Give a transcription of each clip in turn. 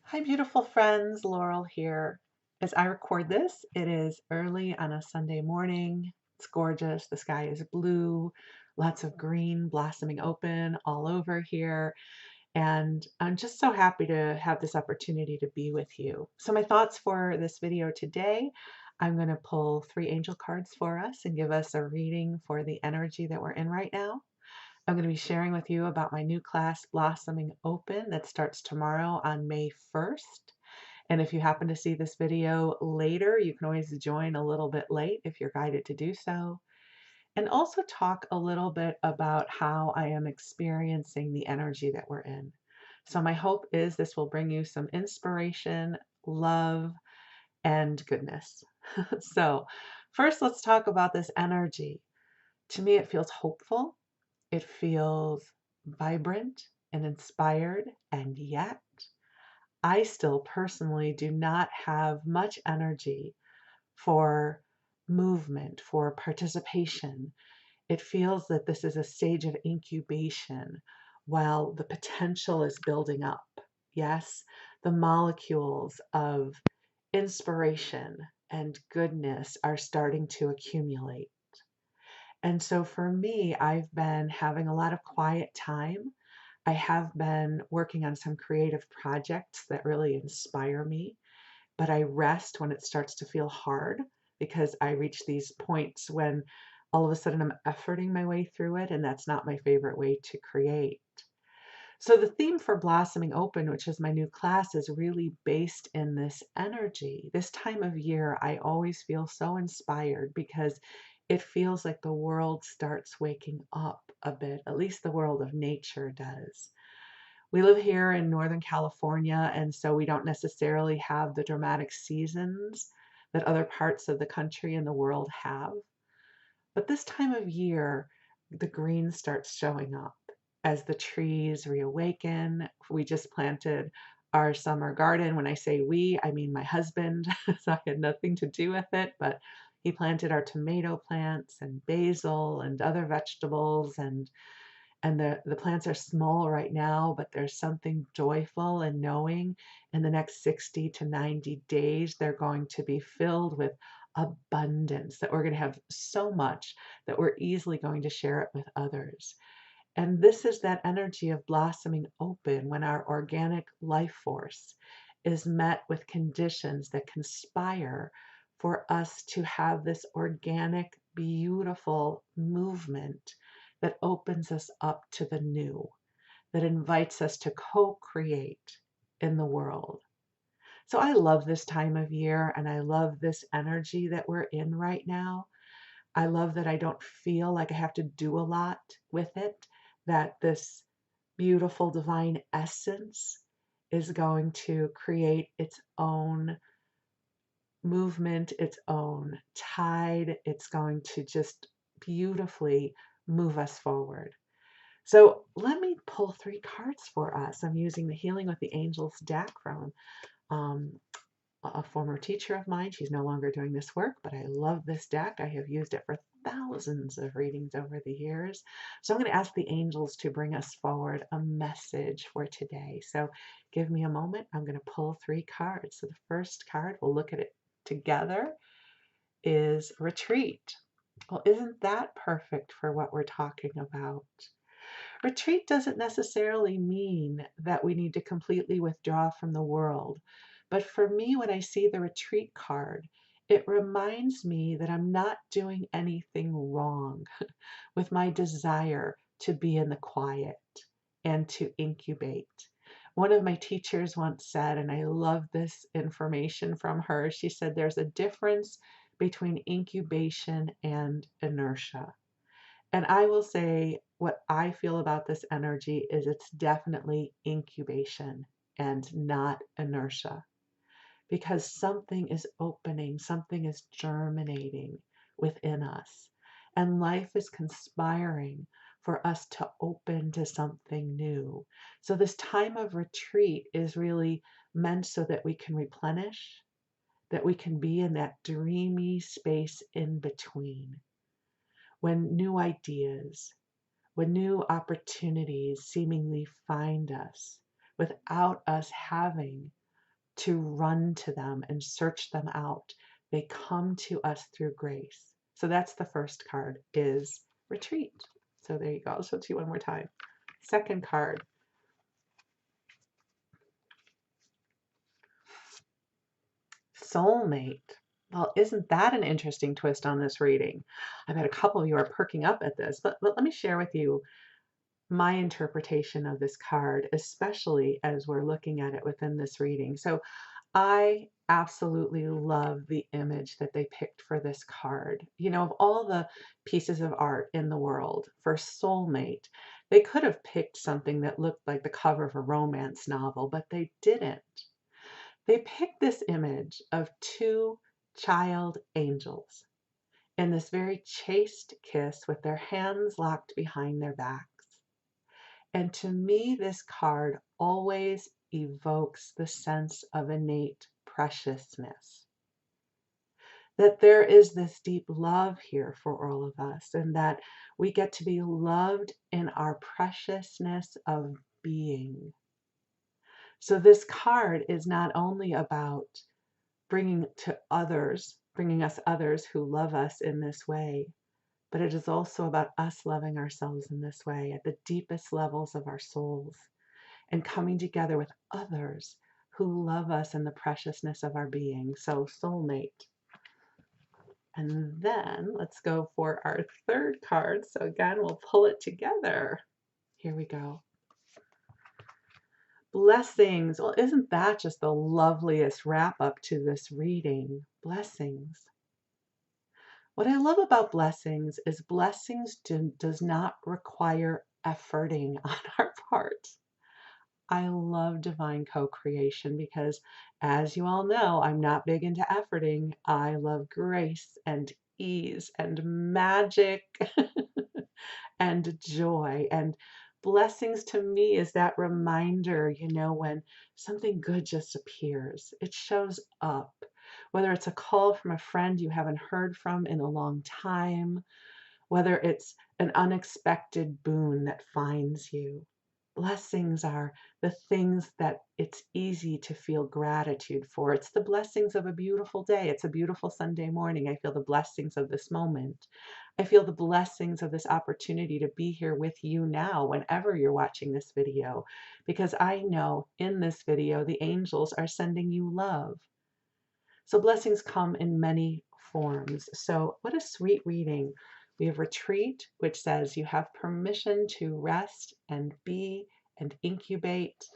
Hi, beautiful friends. Laurel here. As I record this, it is early on a Sunday morning. It's gorgeous. The sky is blue, lots of green blossoming open all over here. And I'm just so happy to have this opportunity to be with you. So, my thoughts for this video today, I'm going to pull three angel cards for us and give us a reading for the energy that we're in right now. I'm going to be sharing with you about my new class, Blossoming Open, that starts tomorrow on May 1st. And if you happen to see this video later, you can always join a little bit late if you're guided to do so. And also talk a little bit about how I am experiencing the energy that we're in. So my hope is this will bring you some inspiration, love, and goodness. So first, let's talk about this energy. To me, it feels hopeful. It feels vibrant and inspired, and yet I still personally do not have much energy for movement, for participation. It feels that this is a stage of incubation while the potential is building up. Yes, the molecules of inspiration and goodness are starting to accumulate. And so for me, I've been having a lot of quiet time. I have been working on some creative projects that really inspire me, but I rest when it starts to feel hard because I reach these points when all of a sudden I'm efforting my way through it, and that's not my favorite way to create. So the theme for Blossoming Open, which is my new class, is really based in this energy. This time of year, I always feel so inspired because it feels like the world starts waking up a bit, at least the world of nature does. We live here in Northern California, and so we don't necessarily have the dramatic seasons that other parts of the country and the world have. But this time of year, the green starts showing up as the trees reawaken. We just planted our summer garden. When I say we, I mean my husband. So I had nothing to do with it, but he planted our tomato plants and basil and other vegetables, and the plants are small right now, but there's something joyful in knowing in the next 60 to 90 days they're going to be filled with abundance, that we're going to have so much that we're easily going to share it with others. And this is that energy of blossoming open when our organic life force is met with conditions that conspire for us to have this organic, beautiful movement that opens us up to the new, that invites us to co-create in the world. So I love this time of year, and I love this energy that we're in right now. I love that I don't feel like I have to do a lot with it, that this beautiful divine essence is going to create its own movement, its own tide. It's going to just beautifully move us forward. So let me pull three cards for us. I'm using the Healing with the Angels deck from um, a former teacher of mine. She's no longer doing this work, but I love this deck. I have used it for thousands of readings over the years. So I'm going to ask the angels to bring us forward a message for today. So give me a moment. I'm going to pull three cards. So the first card, we'll look at it together, is Retreat. Well, isn't that perfect for what we're talking about? Retreat doesn't necessarily mean that we need to completely withdraw from the world. But for me, when I see the retreat card, it reminds me that I'm not doing anything wrong with my desire to be in the quiet and to incubate. One of my teachers once said, and I love this information from her, she said there's a difference between incubation and inertia. And I will say what I feel about this energy is it's definitely incubation and not inertia, because something is opening, something is germinating within us, and life is conspiring for us to open to something new. So this time of retreat is really meant so that we can replenish, that we can be in that dreamy space in between when new ideas, when new opportunities seemingly find us without us having to run to them and search them out. They come to us through grace. So that's the first card, is retreat. So there you go. I'll show it to you one more time. Second card, soulmate. Well, isn't that an interesting twist on this reading? I bet a couple of you are perking up at this, but let me share with you my interpretation of this card, especially as we're looking at it within this reading. So I absolutely love the image that they picked for this card. You know, of all the pieces of art in the world for soulmate, they could have picked something that looked like the cover of a romance novel, but they didn't. They picked this image of two child angels in this very chaste kiss with their hands locked behind their backs. And to me, this card always evokes the sense of innate preciousness. That there is this deep love here for all of us, and that we get to be loved in our preciousness of being. So this card is not only about bringing us others who love us in this way, but it is also about us loving ourselves in this way at the deepest levels of our souls, and coming together with others who love us in the preciousness of our being. So soulmate. And then let's go for our third card. So again, we'll pull it together. Here we go. Blessings. Well, isn't that just the loveliest wrap up to this reading? Blessings. What I love about blessings is blessings does not require efforting on our part. I love divine co-creation because, as you all know, I'm not big into efforting. I love grace and ease and magic and joy. And blessings to me is that reminder, you know, when something good just appears, it shows up. Whether it's a call from a friend you haven't heard from in a long time, whether it's an unexpected boon that finds you. Blessings are the things that it's easy to feel gratitude for. It's the blessings of a beautiful day. It's a beautiful Sunday morning. I feel the blessings of this moment. I feel the blessings of this opportunity to be here with you now, whenever you're watching this video, because I know in this video, the angels are sending you love. So blessings come in many forms. So what a sweet reading. We have retreat, which says you have permission to rest and be and incubate.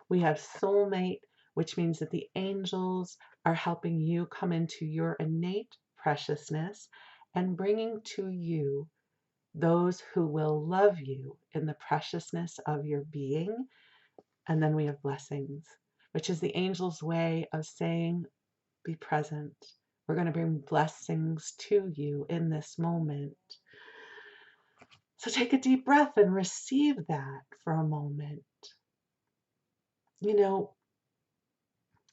We have soulmate, which means that the angels are helping you come into your innate preciousness and bringing to you those who will love you in the preciousness of your being. And then we have blessings, which is the angel's way of saying, be present. We're going to bring blessings to you in this moment. So take a deep breath and receive that for a moment. You know,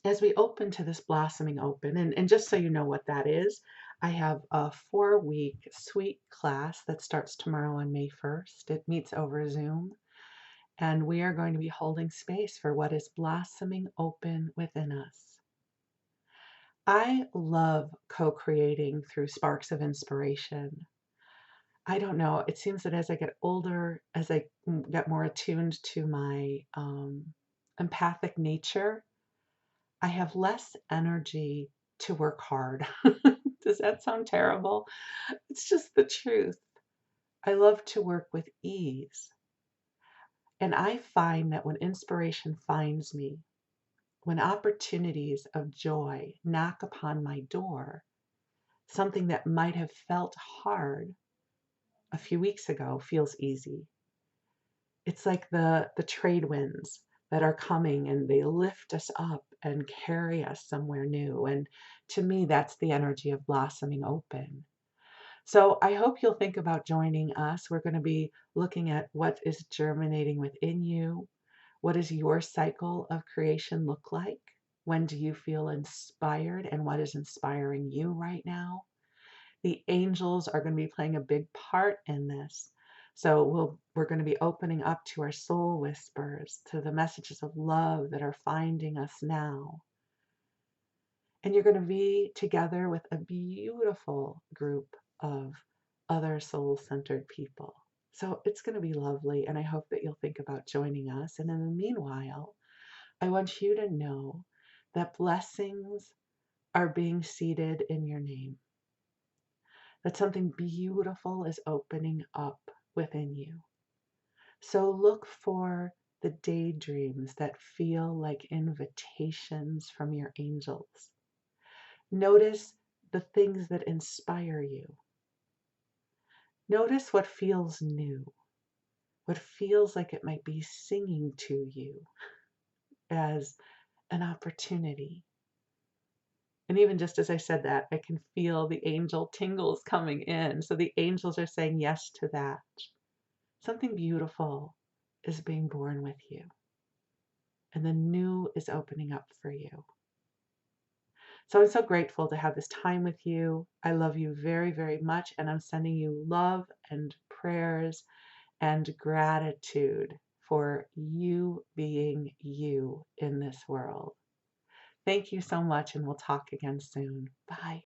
as we open to this blossoming open, and just so you know what that is, I have a 4-week sweet class that starts tomorrow on May 1st. It meets over Zoom, and we are going to be holding space for what is blossoming open within us. I love co-creating through sparks of inspiration. I don't know, it seems that as I get older, as I get more attuned to my empathic nature, I have less energy to work hard. Does that sound terrible? It's just the truth. I love to work with ease. And I find that when inspiration finds me, when opportunities of joy knock upon my door, something that might have felt hard a few weeks ago feels easy. It's like the trade winds that are coming, and they lift us up and carry us somewhere new. And to me, that's the energy of blossoming open. So I hope you'll think about joining us. We're going to be looking at what is germinating within you. What does your cycle of creation look like? When do you feel inspired, and what is inspiring you right now? The angels are going to be playing a big part in this. So we're going to be opening up to our soul whispers, to the messages of love that are finding us now. And you're going to be together with a beautiful group of other soul-centered people. So it's going to be lovely, and I hope that you'll think about joining us. And in the meanwhile, I want you to know that blessings are being seeded in your name, that something beautiful is opening up within you. So look for the daydreams that feel like invitations from your angels. Notice the things that inspire you. Notice what feels new, what feels like it might be singing to you as an opportunity. And even just as I said that, I can feel the angel tingles coming in. So the angels are saying yes to that. Something beautiful is being born with you, and the new is opening up for you. So I'm so grateful to have this time with you. I love you very, very much, and I'm sending you love and prayers and gratitude for you being you in this world. Thank you so much, and we'll talk again soon. Bye.